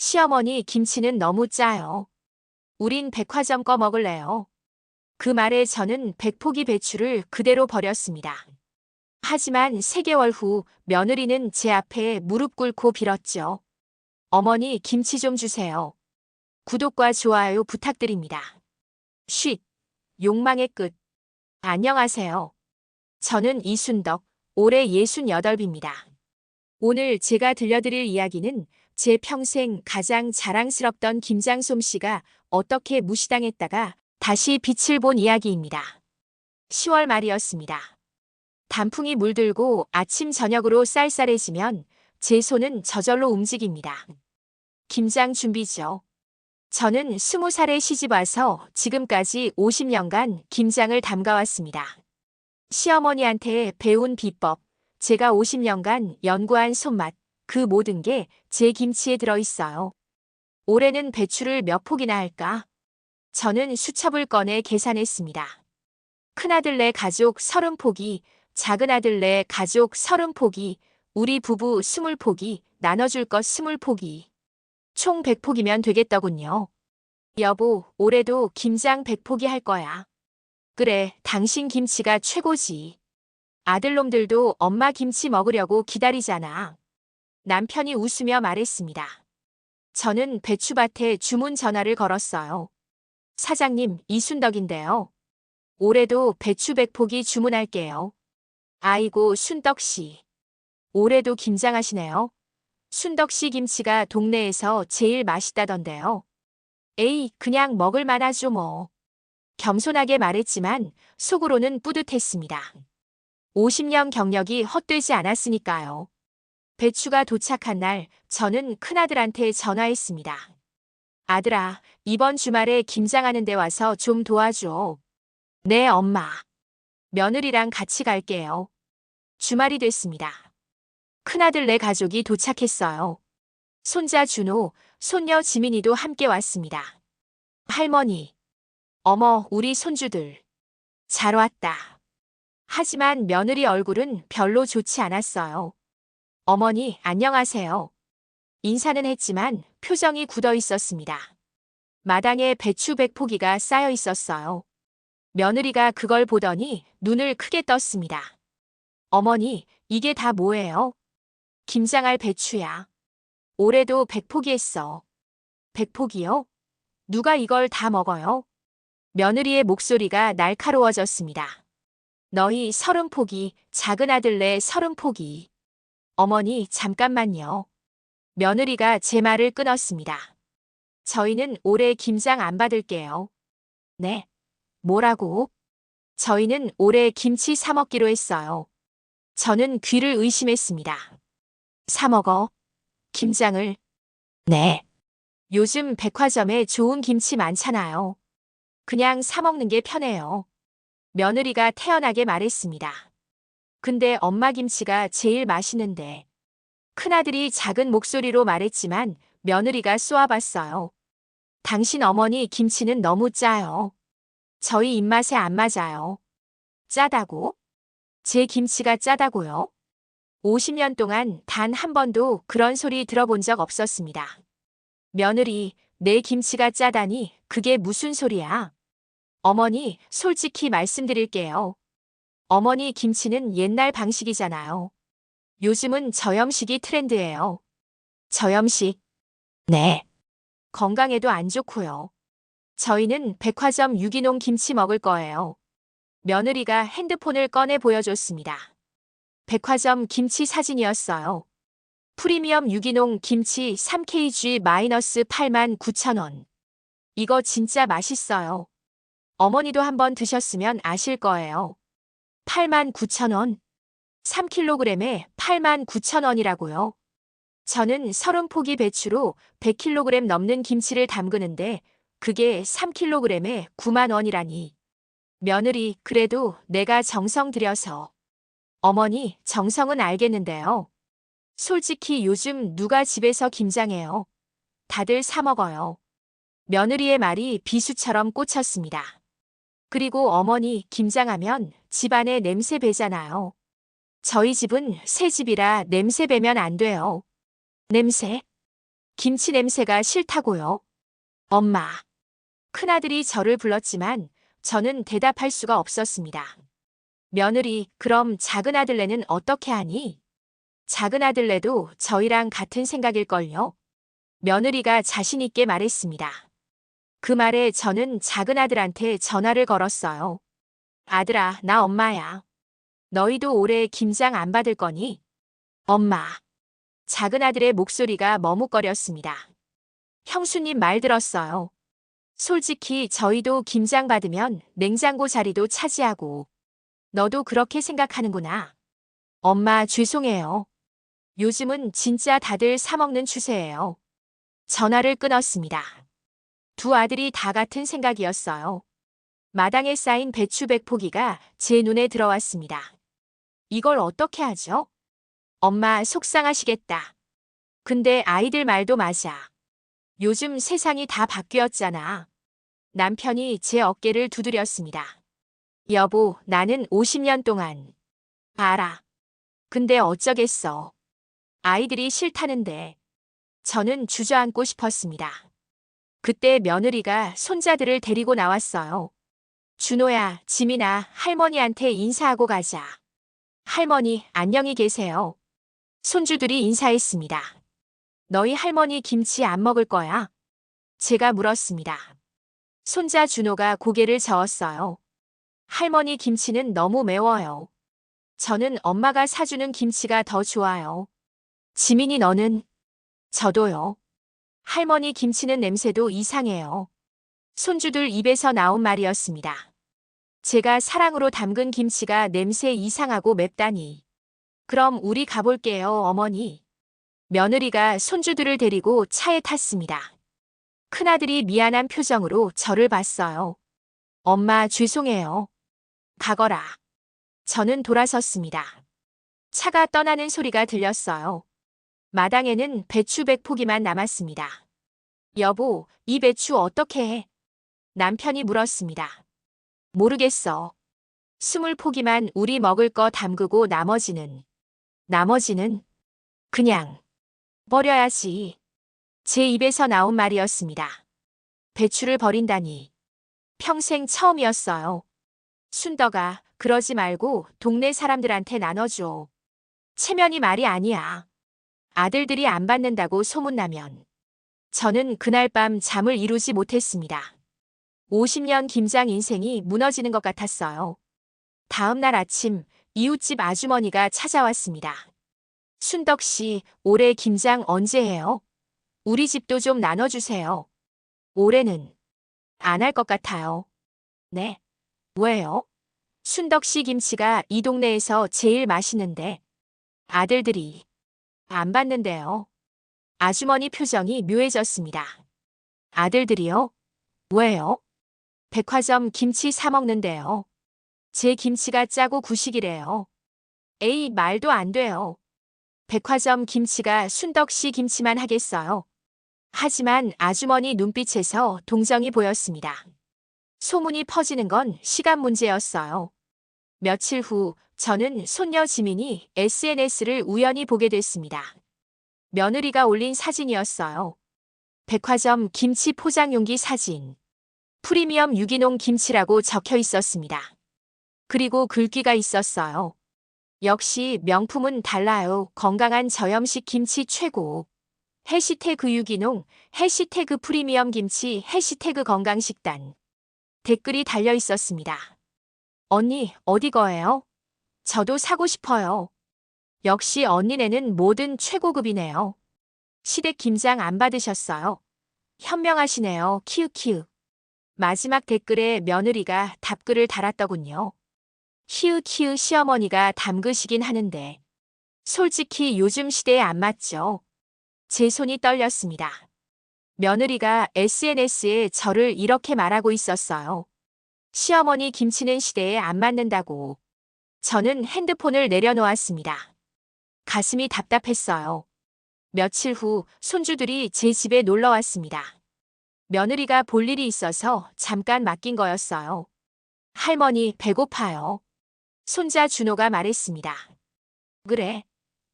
시어머니 김치는 너무 짜요. 우린 백화점 거 먹을래요. 그 말에 저는 100포기 배추를 그대로 버렸습니다. 하지만 3개월 후 며느리는 제 앞에 무릎 꿇고 빌었죠. 어머니 김치 좀 주세요. 구독과 좋아요 부탁드립니다. 쉿. 욕망의 끝. 안녕하세요. 저는 이순덕, 올해 68입니다. 오늘 제가 들려드릴 이야기는 제 평생 가장 자랑스럽던 김장솜 씨가 어떻게 무시당했다가 다시 빛을 본 이야기입니다. 10월 말이었습니다. 단풍이 물들고 아침 저녁으로 쌀쌀해지면 제 손은 저절로 움직입니다. 김장 준비죠. 저는 20살에 시집와서 지금까지 50년간 김장을 담가왔습니다. 시어머니한테 배운 비법, 제가 50년간 연구한 손맛, 그 모든 게 제 김치에 들어있어요. 올해는 배추를 몇 포기나 할까? 저는 수첩을 꺼내 계산했습니다. 큰아들네 가족 30포기, 작은아들네 가족 30포기, 우리 부부 20포기, 나눠줄 것 20포기. 총 100포기면 되겠더군요. 여보, 올해도 김장 100포기 할 거야. 그래, 당신 김치가 최고지. 아들놈들도 엄마 김치 먹으려고 기다리잖아. 남편이 웃으며 말했습니다. 저는 배추밭에 주문 전화를 걸었어요. 사장님, 이순덕인데요. 올해도 배추 100포기 주문할게요. 아이고, 순덕씨. 올해도 김장하시네요. 순덕씨 김치가 동네에서 제일 맛있다던데요. 에이, 그냥 먹을만 하죠 뭐. 겸손하게 말했지만 속으로는 뿌듯했습니다. 50년 경력이 헛되지 않았으니까요. 배추가 도착한 날 저는 큰아들한테 전화했습니다. 아들아, 이번 주말에 김장하는 데 와서 좀 도와줘. 네, 엄마. 며느리랑 같이 갈게요. 주말이 됐습니다. 큰아들 네 가족이 도착했어요. 손자 준호, 손녀 지민이도 함께 왔습니다. 할머니. 어머, 우리 손주들. 잘 왔다. 하지만 며느리 얼굴은 별로 좋지 않았어요. 어머니, 안녕하세요. 인사는 했지만 표정이 굳어 있었습니다. 마당에 배추 100포기가 쌓여 있었어요. 며느리가 그걸 보더니 눈을 크게 떴습니다. 어머니, 이게 다 뭐예요? 김장할 배추야. 올해도 100포기 했어. 100포기요? 누가 이걸 다 먹어요? 며느리의 목소리가 날카로워졌습니다. 너희 30포기, 작은아들네 30포기. 어머니, 잠깐만요. 며느리가 제 말을 끊었습니다. 저희는 올해 김장 안 받을게요. 네? 뭐라고? 저희는 올해 김치 사 먹기로 했어요. 저는 귀를 의심했습니다. 사 먹어? 김장을? 네. 요즘 백화점에 좋은 김치 많잖아요. 그냥 사 먹는 게 편해요. 며느리가 태연하게 말했습니다. 근데 엄마 김치가 제일 맛있는데. 큰아들이 작은 목소리로 말했지만 며느리가 쏘아봤어요. 당신 어머니 김치는 너무 짜요. 저희 입맛에 안 맞아요. 짜다고? 제 김치가 짜다고요? 50년 동안 단 한 번도 그런 소리 들어본 적 없었습니다. 며느리, 내 김치가 짜다니 그게 무슨 소리야? 어머니, 솔직히 말씀드릴게요. 어머니 김치는 옛날 방식이잖아요. 요즘은 저염식이 트렌드예요. 저염식? 네. 건강에도 안 좋고요. 저희는 백화점 유기농 김치 먹을 거예요. 며느리가 핸드폰을 꺼내 보여줬습니다. 백화점 김치 사진이었어요. 프리미엄 유기농 김치 3kg-89,000원. 이거 진짜 맛있어요. 어머니도 한번 드셨으면 아실 거예요. 89,000원. 3kg에 89,000원이라고요. 저는 30포기 배추로 100kg 넘는 김치를 담그는데 그게 3kg에 9만 원이라니. 며느리, 그래도 내가 정성 들여서. 어머니, 정성은 알겠는데요. 솔직히 요즘 누가 집에서 김장해요? 다들 사 먹어요. 며느리의 말이 비수처럼 꽂혔습니다. 그리고 어머니, 김장하면 집안에 냄새 배잖아요. 저희 집은 새 집이라 냄새 배면 안 돼요. 냄새? 김치 냄새가 싫다고요. 엄마. 큰아들이 저를 불렀지만 저는 대답할 수가 없었습니다. 며느리, 그럼 작은 아들네는 어떻게 하니? 작은 아들네도 저희랑 같은 생각일걸요. 며느리가 자신있게 말했습니다. 그 말에 저는 작은 아들한테 전화를 걸었어요. 아들아, 나 엄마야. 너희도 올해 김장 안 받을 거니? 엄마. 작은 아들의 목소리가 머뭇거렸습니다. 형수님 말 들었어요. 솔직히 저희도 김장 받으면 냉장고 자리도 차지하고. 너도 그렇게 생각하는구나. 엄마 죄송해요. 요즘은 진짜 다들 사 먹는 추세예요. 전화를 끊었습니다. 두 아들이 다 같은 생각이었어요. 마당에 쌓인 배추 100포기가 제 눈에 들어왔습니다. 이걸 어떻게 하죠? 엄마 속상하시겠다. 근데 아이들 말도 맞아. 요즘 세상이 다 바뀌었잖아. 남편이 제 어깨를 두드렸습니다. 여보, 나는 50년 동안 알아. 근데 어쩌겠어. 아이들이 싫다는데. 저는 주저앉고 싶었습니다. 그때 며느리가 손자들을 데리고 나왔어요. 준호야, 지민아, 할머니한테 인사하고 가자. 할머니, 안녕히 계세요. 손주들이 인사했습니다. 너희 할머니 김치 안 먹을 거야? 제가 물었습니다. 손자 준호가 고개를 저었어요. 할머니 김치는 너무 매워요. 저는 엄마가 사주는 김치가 더 좋아요. 지민이 너는? 저도요. 할머니 김치는 냄새도 이상해요. 손주들 입에서 나온 말이었습니다. 제가 사랑으로 담근 김치가 냄새 이상하고 맵다니. 그럼 우리 가볼게요, 어머니. 며느리가 손주들을 데리고 차에 탔습니다. 큰아들이 미안한 표정으로 저를 봤어요. 엄마 죄송해요. 가거라. 저는 돌아섰습니다. 차가 떠나는 소리가 들렸어요. 마당에는 배추 100포기만 남았습니다. 여보, 이 배추 어떻게 해? 남편이 물었습니다. 모르겠어. 20포기만 우리 먹을 거 담그고 나머지는 그냥 버려야지. 제 입에서 나온 말이었습니다. 배추를 버린다니. 평생 처음이었어요. 순덕아, 그러지 말고 동네 사람들한테 나눠줘. 체면이 말이 아니야. 아들들이 안 받는다고 소문나면. 저는 그날 밤 잠을 이루지 못했습니다. 50년 김장 인생이 무너지는 것 같았어요. 다음 날 아침 이웃집 아주머니가 찾아왔습니다. 순덕 씨, 올해 김장 언제 해요? 우리 집도 좀 나눠주세요. 올해는 안 할 것 같아요. 네. 왜요? 순덕 씨 김치가 이 동네에서 제일 맛있는데 아들들이 안 받는데요. 아주머니 표정이 묘해졌습니다. 아들들이요? 왜요? 백화점 김치 사 먹는데요. 제 김치가 짜고 구식이래요. 에이, 말도 안 돼요. 백화점 김치가 순덕 씨 김치만 하겠어요. 하지만 아주머니 눈빛에서 동정이 보였습니다. 소문이 퍼지는 건 시간 문제였어요. 며칠 후 저는 손녀 지민이 SNS를 우연히 보게 됐습니다. 며느리가 올린 사진이었어요. 백화점 김치 포장 용기 사진. 프리미엄 유기농 김치라고 적혀 있었습니다. 그리고 글귀가 있었어요. 역시 명품은 달라요. 건강한 저염식 김치 최고. 해시태그 유기농, 해시태그 프리미엄 김치, 해시태그 건강식단. 댓글이 달려 있었습니다. 언니, 어디 거예요? 저도 사고 싶어요. 역시 언니네는 뭐든 최고급이네요. 시댁 김장 안 받으셨어요? 현명하시네요. 키읔키읔. 마지막 댓글에 며느리가 답글을 달았더군요. 키읔키읔 시어머니가 담그시긴 하는데 솔직히 요즘 시대에 안 맞죠. 제 손이 떨렸습니다. 며느리가 SNS에 저를 이렇게 말하고 있었어요. 시어머니 김치는 시대에 안 맞는다고. 저는 핸드폰을 내려놓았습니다. 가슴이 답답했어요. 며칠 후 손주들이 제 집에 놀러 왔습니다. 며느리가 볼 일이 있어서 잠깐 맡긴 거였어요. 할머니 배고파요. 손자 준호가 말했습니다. 그래.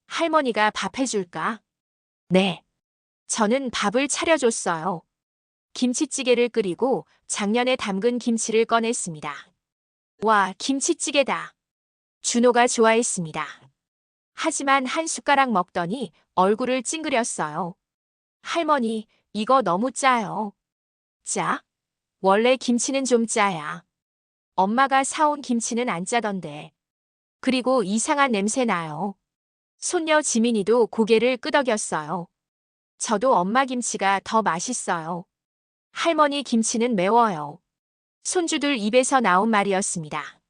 할머니가 밥 해줄까? 네. 저는 밥을 차려줬어요. 김치찌개를 끓이고 작년에 담근 김치를 꺼냈습니다. 와, 김치찌개다. 준호가 좋아했습니다. 하지만 한 숟가락 먹더니 얼굴을 찡그렸어요. 할머니, 이거 너무 짜요. 짜? 원래 김치는 좀 짜야. 엄마가 사온 김치는 안 짜던데. 그리고 이상한 냄새 나요. 손녀 지민이도 고개를 끄덕였어요. 저도 엄마 김치가 더 맛있어요. 할머니 김치는 매워요. 손주들 입에서 나온 말이었습니다.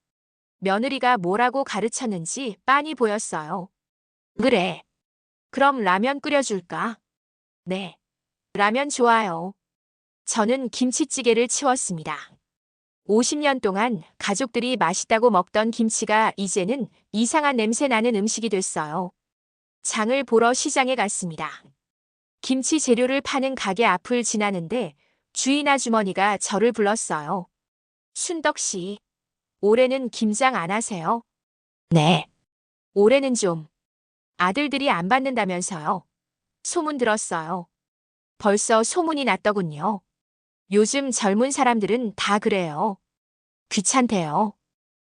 며느리가 뭐라고 가르쳤는지 빤히 보였어요. 그래. 그럼 라면 끓여줄까? 네. 라면 좋아요. 저는 김치찌개를 치웠습니다. 50년 동안 가족들이 맛있다고 먹던 김치가 이제는 이상한 냄새 나는 음식이 됐어요. 장을 보러 시장에 갔습니다. 김치 재료를 파는 가게 앞을 지나는데 주인 아주머니가 저를 불렀어요. 순덕 씨, 올해는 김장 안 하세요? 네. 올해는 좀. 아들들이 안 받는다면서요. 소문 들었어요. 벌써 소문이 났더군요. 요즘 젊은 사람들은 다 그래요. 귀찮대요.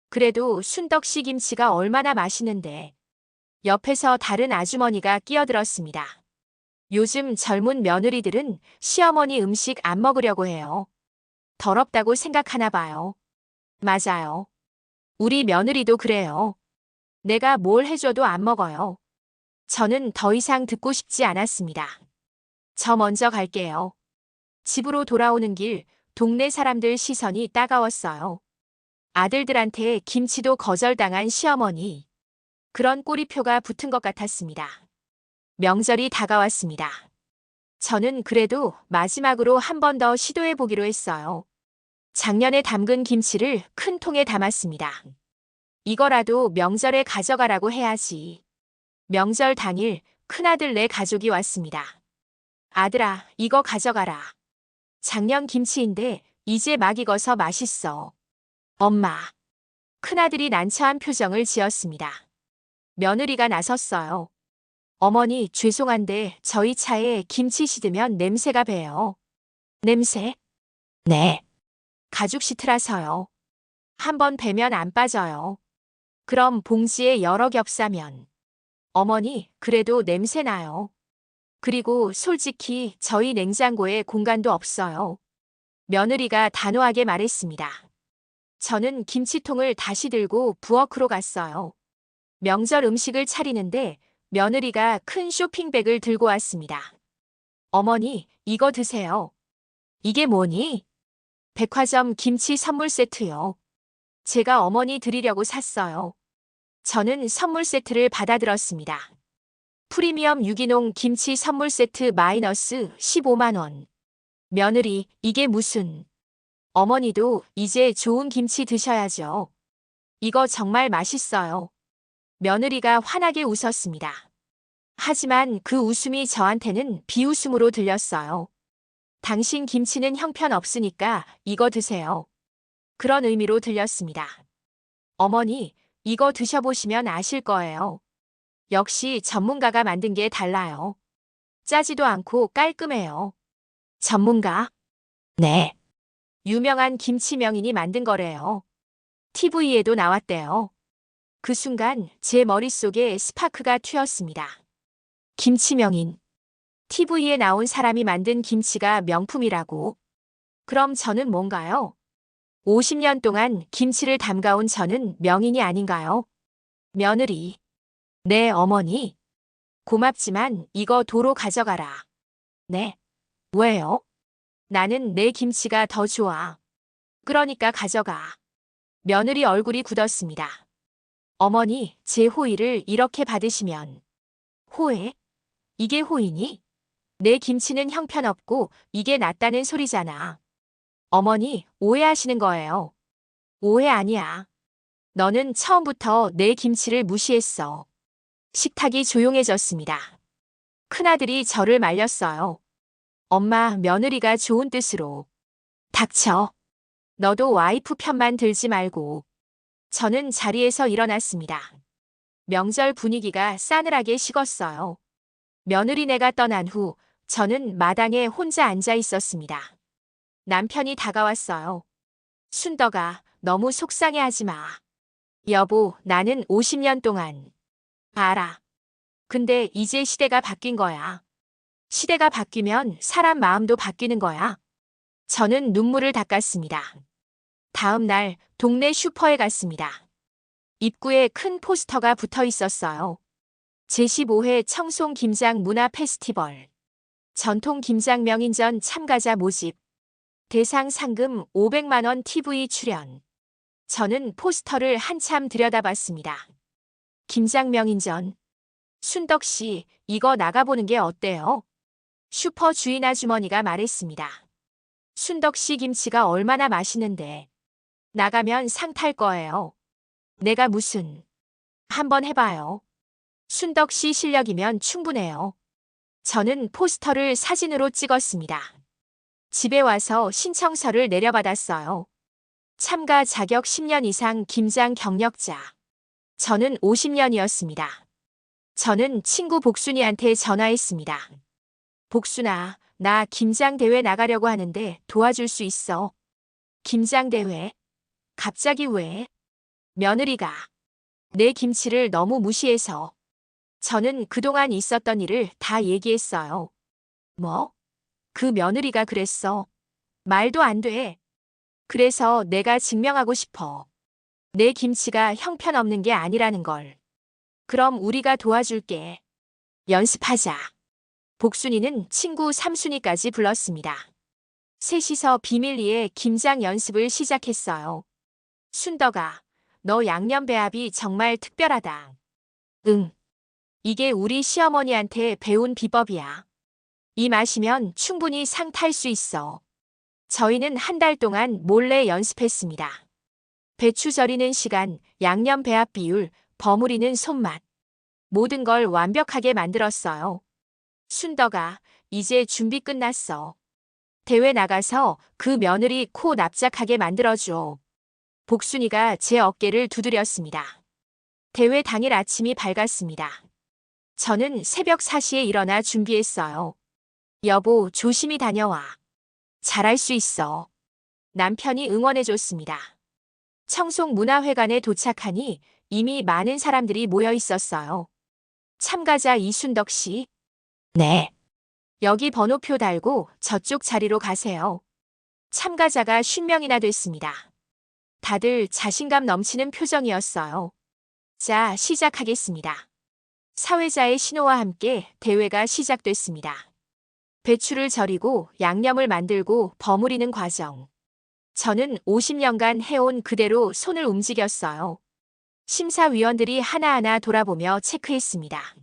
그래도 순덕 씨 김치가 얼마나 맛있는데. 옆에서 다른 아주머니가 끼어들었습니다. 요즘 젊은 며느리들은 시어머니 음식 안 먹으려고 해요. 더럽다고 생각하나 봐요. 맞아요. 우리 며느리도 그래요. 내가 뭘 해줘도 안 먹어요. 저는 더 이상 듣고 싶지 않았습니다. 저 먼저 갈게요. 집으로 돌아오는 길, 동네 사람들 시선이 따가웠어요. 아들들한테 김치도 거절당한 시어머니. 그런 꼬리표가 붙은 것 같았습니다. 명절이 다가왔습니다. 저는 그래도 마지막으로 한 번 더 시도해 보기로 했어요. 작년에 담근 김치를 큰 통에 담았습니다. 이거라도 명절에 가져가라고 해야지. 명절 당일 큰아들네 가족이 왔습니다. 아들아, 이거 가져가라. 작년 김치인데 이제 막 익어서 맛있어. 엄마. 큰아들이 난처한 표정을 지었습니다. 며느리가 나섰어요. 어머니, 죄송한데 저희 차에 김치 씻으면 냄새가 배요. 냄새? 네. 가죽 시트라서요. 한번 배면 안 빠져요. 그럼 봉지에 여러 겹 싸면. 어머니, 그래도 냄새 나요. 그리고 솔직히 저희 냉장고에 공간도 없어요. 며느리가 단호하게 말했습니다. 저는 김치통을 다시 들고 부엌으로 갔어요. 명절 음식을 차리는데 며느리가 큰 쇼핑백을 들고 왔습니다. 어머니, 이거 드세요. 이게 뭐니? 백화점 김치 선물 세트요. 제가 어머니 드리려고 샀어요. 저는 선물 세트를 받아들었습니다. 프리미엄 유기농 김치 선물 세트 마이너스 15만 원. 며느리, 이게 무슨. 어머니도 이제 좋은 김치 드셔야죠. 이거 정말 맛있어요. 며느리가 환하게 웃었습니다. 하지만 그 웃음이 저한테는 비웃음으로 들렸어요. 당신 김치는 형편없으니까 이거 드세요. 그런 의미로 들렸습니다. 어머니, 이거 드셔보시면 아실 거예요. 역시 전문가가 만든 게 달라요. 짜지도 않고 깔끔해요. 전문가? 네. 유명한 김치 명인이 만든 거래요. TV에도 나왔대요. 그 순간 제 머릿속에 스파크가 튀었습니다. 김치 명인. TV에 나온 사람이 만든 김치가 명품이라고. 그럼 저는 뭔가요? 50년 동안 김치를 담가온 저는 명인이 아닌가요? 며느리. 네, 어머니. 고맙지만 이거 도로 가져가라. 네. 왜요? 나는 내 김치가 더 좋아. 그러니까 가져가. 며느리 얼굴이 굳었습니다. 어머니, 제 호의를 이렇게 받으시면. 호의? 이게 호의니? 내 김치는 형편없고 이게 낫다는 소리잖아. 어머니, 오해하시는 거예요. 오해 아니야. 너는 처음부터 내 김치를 무시했어. 식탁이 조용해졌습니다. 큰아들이 저를 말렸어요. 엄마, 며느리가 좋은 뜻으로. 닥쳐. 너도 와이프 편만 들지 말고. 저는 자리에서 일어났습니다. 명절 분위기가 싸늘하게 식었어요. 며느리네가 떠난 후 저는 마당에 혼자 앉아 있었습니다. 남편이 다가왔어요. 순덕아, 너무 속상해하지 마. 여보, 나는 50년 동안. 알아. 근데 이제 시대가 바뀐 거야. 시대가 바뀌면 사람 마음도 바뀌는 거야. 저는 눈물을 닦았습니다. 다음 날 동네 슈퍼에 갔습니다. 입구에 큰 포스터가 붙어 있었어요. 제15회 청송 김장 문화 페스티벌. 전통 김장 명인전 참가자 모집. 대상 상금 500만 원 TV 출연. 저는 포스터를 한참 들여다봤습니다. 김장 명인전. 순덕 씨, 이거 나가보는 게 어때요? 슈퍼 주인 아주머니가 말했습니다. 순덕 씨 김치가 얼마나 맛있는데. 나가면 상 탈 거예요. 내가 무슨. 한번 해봐요. 순덕 씨 실력이면 충분해요. 저는 포스터를 사진으로 찍었습니다. 집에 와서 신청서를 내려받았어요. 참가 자격 10년 이상 김장 경력자. 저는 50년이었습니다. 저는 친구 복순이한테 전화했습니다. 복순아, 나 김장대회 나가려고 하는데 도와줄 수 있어. 김장대회? 갑자기 왜? 며느리가 내 김치를 너무 무시해서. 저는 그동안 있었던 일을 다 얘기했어요. 뭐? 그 며느리가 그랬어. 말도 안 돼. 그래서 내가 증명하고 싶어. 내 김치가 형편없는 게 아니라는 걸. 그럼 우리가 도와줄게. 연습하자. 복순이는 친구 삼순이까지 불렀습니다. 셋이서 비밀리에 김장 연습을 시작했어요. 순덕아, 너 양념 배합이 정말 특별하다. 응. 이게 우리 시어머니한테 배운 비법이야. 이 맛이면 충분히 상 탈 수 있어. 저희는 한 달 동안 몰래 연습했습니다. 배추 절이는 시간, 양념 배합 비율, 버무리는 손맛. 모든 걸 완벽하게 만들었어요. 순덕아, 이제 준비 끝났어. 대회 나가서 그 며느리 코 납작하게 만들어줘. 복순이가 제 어깨를 두드렸습니다. 대회 당일 아침이 밝았습니다. 저는 새벽 4시에 일어나 준비했어요. 여보, 조심히 다녀와. 잘할 수 있어. 남편이 응원해줬습니다. 청송문화회관에 도착하니 이미 많은 사람들이 모여 있었어요. 참가자 이순덕 씨. 네. 여기 번호표 달고 저쪽 자리로 가세요. 참가자가 50명이나 됐습니다. 다들 자신감 넘치는 표정이었어요. 자, 시작하겠습니다. 사회자의 신호와 함께 대회가 시작됐습니다. 배추를 절이고 양념을 만들고 버무리는 과정. 저는 50년간 해온 그대로 손을 움직였어요. 심사위원들이 하나하나 돌아보며 체크했습니다.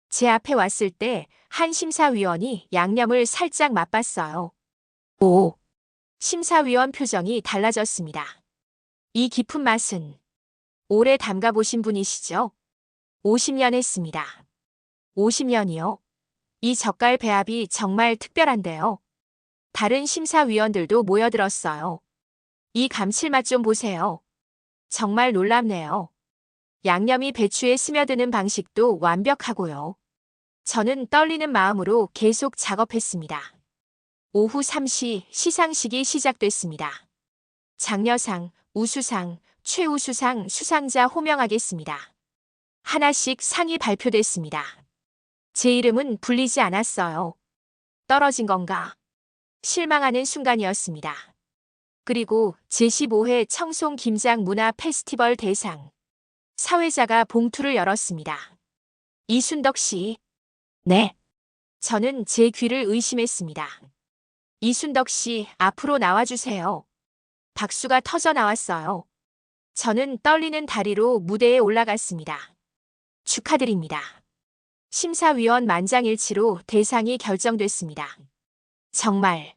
제 앞에 왔을 때 한 심사위원이 양념을 살짝 맛봤어요. 오! 심사위원 표정이 달라졌습니다. 이 깊은 맛은 오래 담가보신 분이시죠? 50년 했습니다. 50년이요? 이 젓갈 배합이 정말 특별한데요. 다른 심사위원들도 모여들었어요. 이 감칠맛 좀 보세요. 정말 놀랍네요. 양념이 배추에 스며드는 방식도 완벽하고요. 저는 떨리는 마음으로 계속 작업했습니다. 오후 3시 시상식이 시작됐습니다. 장려상, 우수상, 최우수상 수상자 호명하겠습니다. 하나씩 상이 발표됐습니다. 제 이름은 불리지 않았어요. 떨어진 건가? 실망하는 순간이었습니다. 그리고 제15회 청송 김장 문화 페스티벌 대상. 사회자가 봉투를 열었습니다. 이순덕 씨. 네. 저는 제 귀를 의심했습니다. 이순덕 씨, 앞으로 나와주세요. 박수가 터져 나왔어요. 저는 떨리는 다리로 무대에 올라갔습니다. 축하드립니다. 심사위원 만장일치로 대상이 결정됐습니다. 정말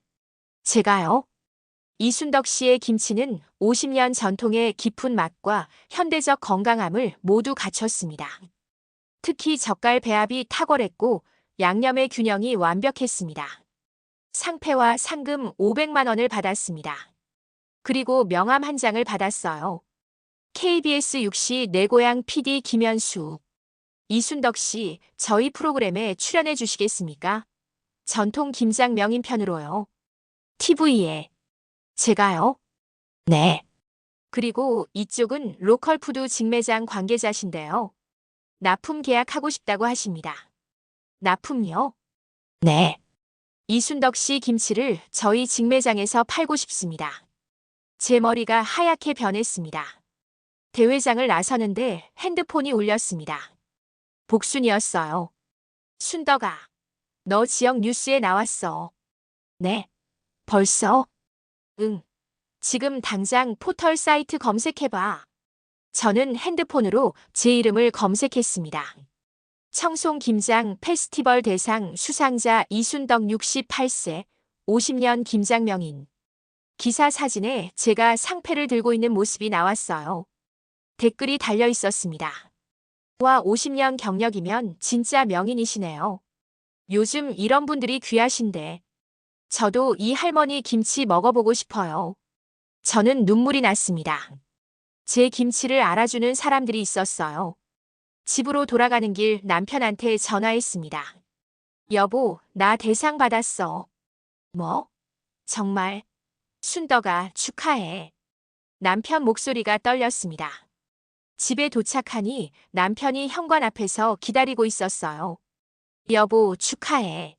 제가요? 이순덕 씨의 김치는 50년 전통의 깊은 맛과 현대적 건강함을 모두 갖췄습니다. 특히 젓갈 배합이 탁월했고 양념의 균형이 완벽했습니다. 상패와 상금 500만 원을 받았습니다. 그리고 명함 한 장을 받았어요. KBS 6시 내 고향 PD 김현수. 이순덕 씨, 저희 프로그램에 출연해 주시겠습니까? 전통 김장 명인편으로요. TV에. 제가요? 네. 그리고 이쪽은 로컬 푸드 직매장 관계자신데요. 납품 계약하고 싶다고 하십니다. 납품요? 네. 이순덕 씨 김치를 저희 직매장에서 팔고 싶습니다. 제 머리가 하얗게 변했습니다. 대회장을 나서는데 핸드폰이 울렸습니다. 복순이었어요. 순덕아, 너 지역 뉴스에 나왔어. 네. 벌써? 응. 지금 당장 포털 사이트 검색해봐. 저는 핸드폰으로 제 이름을 검색했습니다. 청송 김장 페스티벌 대상 수상자 이순덕 68세, 50년 김장 명인. 기사 사진에 제가 상패를 들고 있는 모습이 나왔어요. 댓글이 달려 있었습니다. 와 50년 경력이면 진짜 명인이시네요. 요즘 이런 분들이 귀하신데. 저도 이 할머니 김치 먹어보고 싶어요. 저는 눈물이 났습니다. 제 김치를 알아주는 사람들이 있었어요. 집으로 돌아가는 길 남편한테 전화했습니다. 여보, 나 대상 받았어. 뭐? 정말? 순덕아, 축하해. 남편 목소리가 떨렸습니다. 집에 도착하니 남편이 현관 앞에서 기다리고 있었어요. 여보, 축하해.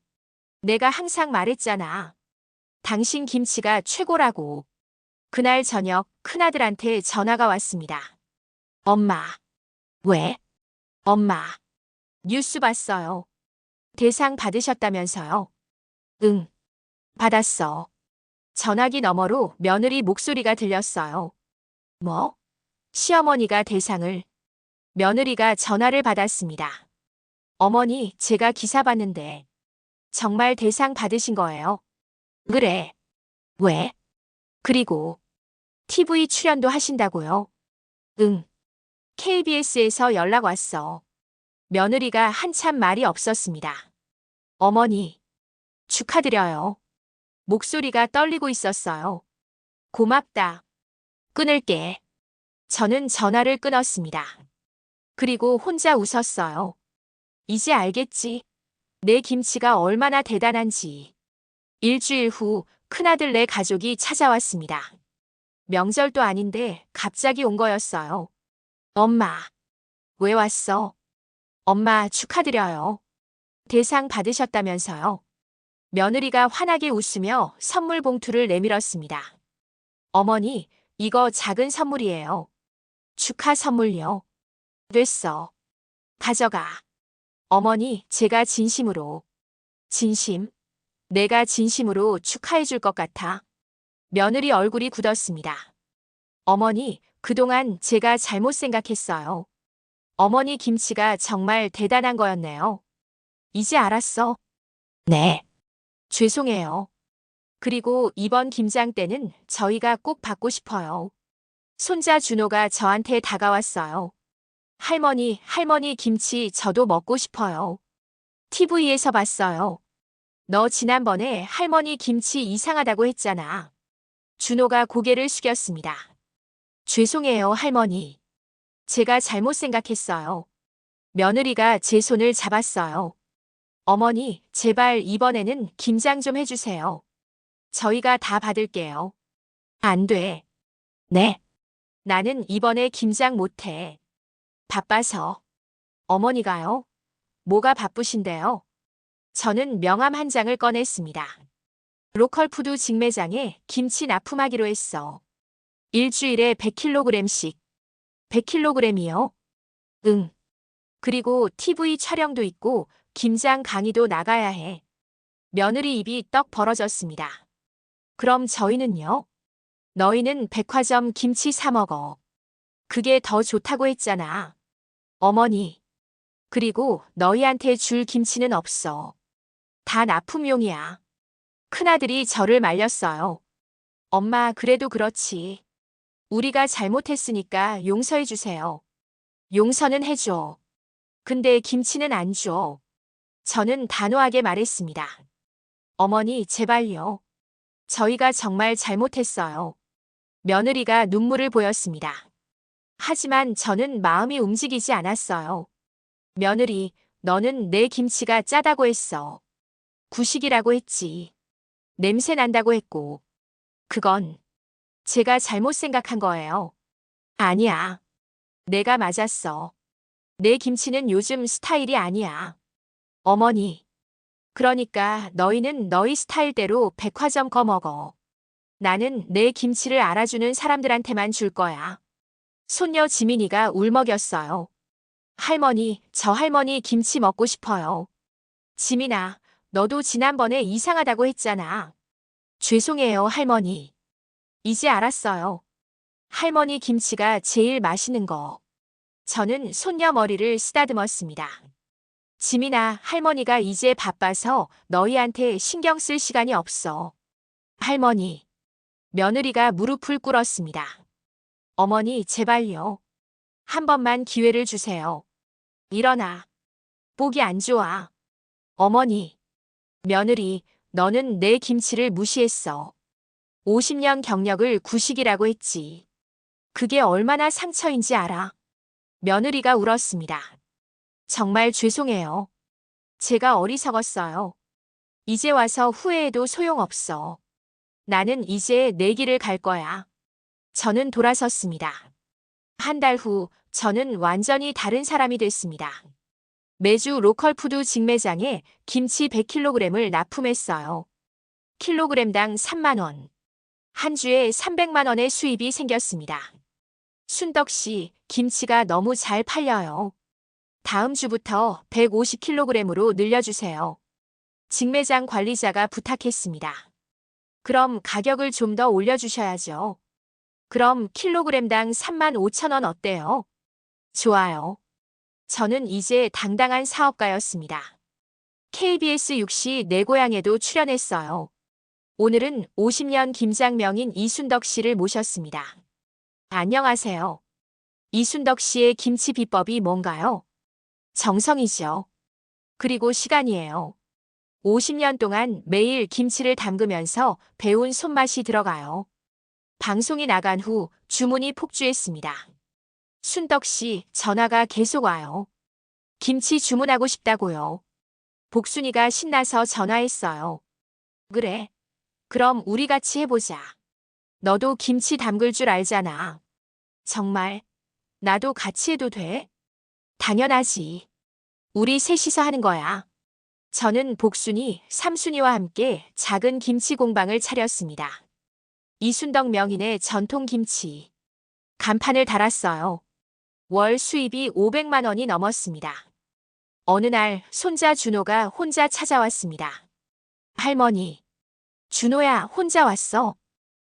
내가 항상 말했잖아. 당신 김치가 최고라고. 그날 저녁 큰아들한테 전화가 왔습니다. 엄마. 왜? 엄마. 뉴스 봤어요. 대상 받으셨다면서요? 응. 받았어. 전화기 너머로 며느리 목소리가 들렸어요. 뭐? 시어머니가 대상을. 며느리가 전화를 받았습니다. 어머니, 제가 기사 봤는데. 정말 대상 받으신 거예요? 그래. 왜? 그리고 TV 출연도 하신다고요? 응. KBS에서 연락 왔어. 며느리가 한참 말이 없었습니다. 어머니, 축하드려요. 목소리가 떨리고 있었어요. 고맙다. 끊을게. 저는 전화를 끊었습니다. 그리고 혼자 웃었어요. 이제 알겠지? 내 김치가 얼마나 대단한지. 일주일 후 큰아들네 가족이 찾아왔습니다. 명절도 아닌데 갑자기 온 거였어요. 엄마, 왜 왔어? 엄마 축하드려요. 대상 받으셨다면서요. 며느리가 환하게 웃으며 선물 봉투를 내밀었습니다. 어머니, 이거 작은 선물이에요. 축하 선물요. 됐어. 가져가. 어머니, 제가 진심으로. 진심? 내가 진심으로 축하해 줄 것 같아. 며느리 얼굴이 굳었습니다. 어머니, 그동안 제가 잘못 생각했어요. 어머니 김치가 정말 대단한 거였네요. 이제 알았어. 네. 죄송해요. 그리고 이번 김장 때는 저희가 꼭 받고 싶어요. 손자 준호가 저한테 다가왔어요. 할머니, 할머니 김치 저도 먹고 싶어요. TV에서 봤어요. 너 지난번에 할머니 김치 이상하다고 했잖아. 준호가 고개를 숙였습니다. 죄송해요, 할머니. 제가 잘못 생각했어요. 며느리가 제 손을 잡았어요. 어머니, 제발 이번에는 김장 좀 해주세요. 저희가 다 받을게요. 안 돼. 네. 나는 이번에 김장 못해. 바빠서. 어머니가요? 뭐가 바쁘신데요? 저는 명함 한 장을 꺼냈습니다. 로컬 푸드 직매장에 김치 납품하기로 했어. 일주일에 100kg씩. 100kg이요? 응. 그리고 TV 촬영도 있고 김장 강의도 나가야 해. 며느리 입이 떡 벌어졌습니다. 그럼 저희는요? 너희는 백화점 김치 사 먹어. 그게 더 좋다고 했잖아. 어머니. 그리고 너희한테 줄 김치는 없어. 다 납품용이야. 큰아들이 저를 말렸어요. 엄마, 그래도 그렇지. 우리가 잘못했으니까 용서해 주세요. 용서는 해줘. 근데 김치는 안 줘. 저는 단호하게 말했습니다. 어머니, 제발요. 저희가 정말 잘못했어요. 며느리가 눈물을 보였습니다. 하지만 저는 마음이 움직이지 않았어요. 며느리, 너는 내 김치가 짜다고 했어. 구식이라고 했지. 냄새 난다고 했고. 그건 제가 잘못 생각한 거예요. 아니야. 내가 맞았어. 내 김치는 요즘 스타일이 아니야. 어머니. 그러니까 너희는 너희 스타일대로 백화점 거 먹어. 나는 내 김치를 알아주는 사람들한테만 줄 거야. 손녀 지민이가 울먹였어요. 할머니, 저 할머니 김치 먹고 싶어요. 지민아, 너도 지난번에 이상하다고 했잖아. 죄송해요, 할머니. 이제 알았어요. 할머니 김치가 제일 맛있는 거. 저는 손녀 머리를 쓰다듬었습니다. 지민아, 할머니가 이제 바빠서 너희한테 신경 쓸 시간이 없어. 할머니. 며느리가 무릎을 꿇었습니다. 어머니, 제발요. 한 번만 기회를 주세요. 일어나. 보기 안 좋아. 어머니. 며느리, 너는 내 김치를 무시했어. 50년 경력을 구식이라고 했지. 그게 얼마나 상처인지 알아. 며느리가 울었습니다. 정말 죄송해요. 제가 어리석었어요. 이제 와서 후회해도 소용없어. 나는 이제 내 길을 갈 거야. 저는 돌아섰습니다. 한 달 후, 저는 완전히 다른 사람이 됐습니다. 매주 로컬푸드 직매장에 김치 100kg을 납품했어요. 킬로그램당 3만 원. 한 주에 300만 원의 수입이 생겼습니다. 순덕 씨, 김치가 너무 잘 팔려요. 다음 주부터 150kg으로 늘려주세요. 직매장 관리자가 부탁했습니다. 그럼 가격을 좀 더 올려주셔야죠. 그럼 킬로그램당 3만 5천 원 어때요? 좋아요. 저는 이제 당당한 사업가였습니다. KBS 6시 내 고향에도 출연했어요. 오늘은 50년 김장 명인 이순덕 씨를 모셨습니다. 안녕하세요. 이순덕 씨의 김치 비법이 뭔가요? 정성이죠. 그리고 시간이에요. 50년 동안 매일 김치를 담그면서 배운 손맛이 들어가요. 방송이 나간 후 주문이 폭주했습니다. 순덕 씨, 전화가 계속 와요. 김치 주문하고 싶다고요. 복순이가 신나서 전화했어요. 그래. 그럼 우리 같이 해보자. 너도 김치 담글 줄 알잖아. 정말. 나도 같이 해도 돼? 당연하지. 우리 셋이서 하는 거야. 저는 복순이, 삼순이와 함께 작은 김치 공방을 차렸습니다. 이순덕 명인의 전통 김치. 간판을 달았어요. 월 수입이 500만 원이 넘었습니다. 어느 날 손자 준호가 혼자 찾아왔습니다. 할머니. 준호야, 혼자 왔어?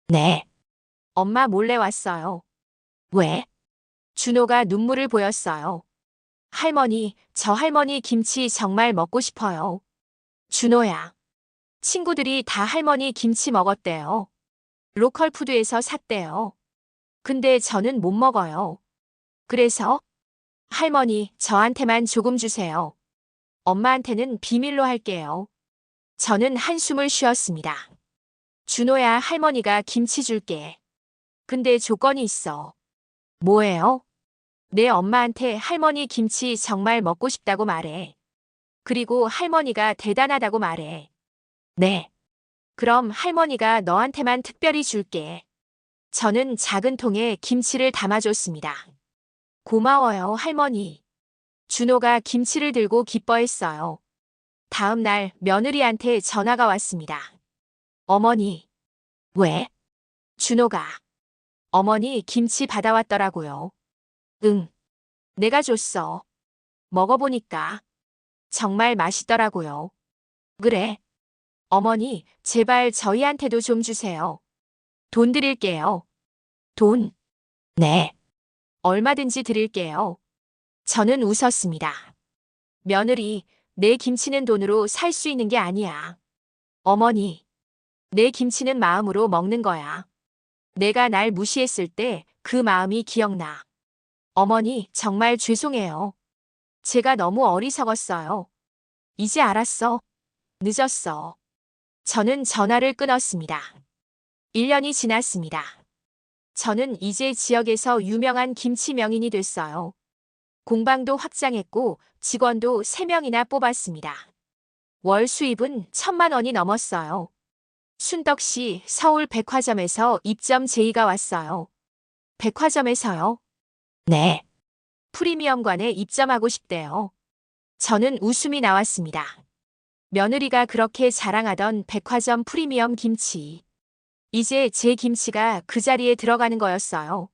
네. 엄마 몰래 왔어요. 왜? 준호가 눈물을 보였어요. 할머니, 저 할머니 김치 정말 먹고 싶어요. 준호야. 친구들이 다 할머니 김치 먹었대요. 로컬푸드에서 샀대요. 근데 저는 못 먹어요. 그래서? 할머니, 저한테만 조금 주세요. 엄마한테는 비밀로 할게요. 저는 한숨을 쉬었습니다. 준호야, 할머니가 김치 줄게. 근데 조건이 있어. 뭐예요? 내 엄마한테 할머니 김치 정말 먹고 싶다고 말해. 그리고 할머니가 대단하다고 말해. 네. 그럼 할머니가 너한테만 특별히 줄게. 저는 작은 통에 김치를 담아줬습니다. 고마워요, 할머니. 준호가 김치를 들고 기뻐했어요. 다음 날 며느리한테 전화가 왔습니다. 어머니. 왜? 준호가. 어머니 김치 받아왔더라고요. 응. 내가 줬어. 먹어보니까 정말 맛있더라고요. 그래. 어머니, 제발 저희한테도 좀 주세요. 돈 드릴게요. 돈? 네. 얼마든지 드릴게요. 저는 웃었습니다. 며느리, 내 김치는 돈으로 살 수 있는 게 아니야. 어머니, 내 김치는 마음으로 먹는 거야. 내가 날 무시했을 때 그 마음이 기억나. 어머니, 정말 죄송해요. 제가 너무 어리석었어요. 이제 알았어. 늦었어. 저는 전화를 끊었습니다. 1년이 지났습니다. 저는 이제 지역에서 유명한 김치 명인이 됐어요. 공방도 확장했고 직원도 3명이나 뽑았습니다. 월 수입은 1,000만 원이 넘었어요. 순덕씨 서울 백화점에서 입점 제의가 왔어요. 백화점에서요? 네. 프리미엄관에 입점하고 싶대요. 저는 웃음이 나왔습니다. 며느리가 그렇게 자랑하던 백화점 프리미엄 김치. 이제 제 김치가 그 자리에 들어가는 거였어요.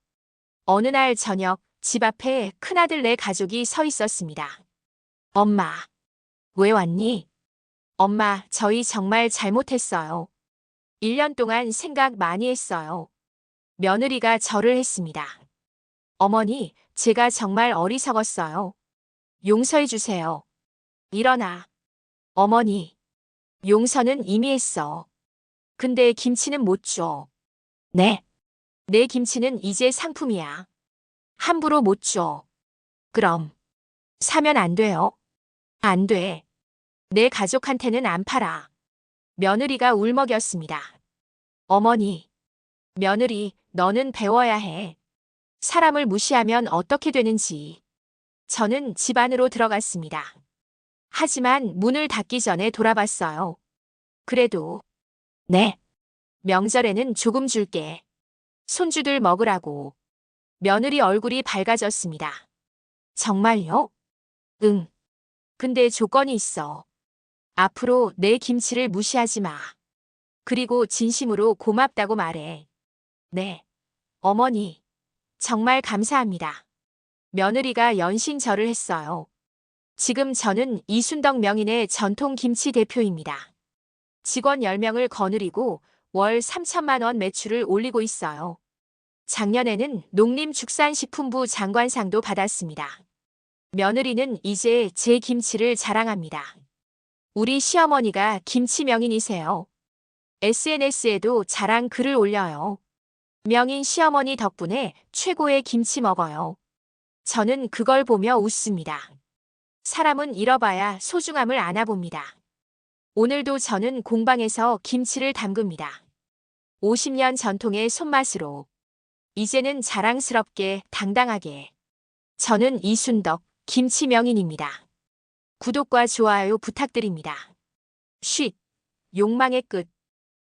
어느 날 저녁 집 앞에 큰아들네 가족이 서 있었습니다. 엄마, 왜 왔니? 엄마, 저희 정말 잘못했어요. 1년 동안 생각 많이 했어요. 며느리가 절을 했습니다. 어머니, 제가 정말 어리석었어요. 용서해 주세요. 일어나. 어머니, 용서는 이미 했어. 근데 김치는 못 줘. 네? 내 김치는 이제 상품이야. 함부로 못 줘. 그럼 사면 안 돼요? 안 돼. 내 가족한테는 안 팔아. 며느리가 울먹였습니다. 어머니, 며느리, 너는 배워야 해. 사람을 무시하면 어떻게 되는지. 저는 집 안으로 들어갔습니다. 하지만 문을 닫기 전에 돌아봤어요. 그래도, 네. 명절에는 조금 줄게. 손주들 먹으라고. 며느리 얼굴이 밝아졌습니다. 정말요? 응. 근데 조건이 있어. 앞으로 내 김치를 무시하지 마. 그리고 진심으로 고맙다고 말해. 네. 어머니, 정말 감사합니다. 며느리가 연신절을 했어요. 지금 저는 이순덕 명인의 전통 김치 대표입니다. 직원 10명을 거느리고 월 3천만 원 매출을 올리고 있어요. 작년에는 농림축산식품부 장관상도 받았습니다. 며느리는 이제 제 김치를 자랑합니다. 우리 시어머니가 김치 명인이세요. SNS에도 자랑 글을 올려요. 명인 시어머니 덕분에 최고의 김치 먹어요. 저는 그걸 보며 웃습니다. 사람은 잃어봐야 소중함을 안아봅니다. 오늘도 저는 공방에서 김치를 담급니다. 50년 전통의 손맛으로. 이제는 자랑스럽게 당당하게. 저는 이순덕 김치 명인입니다. 구독과 좋아요 부탁드립니다. 욕망의 끝.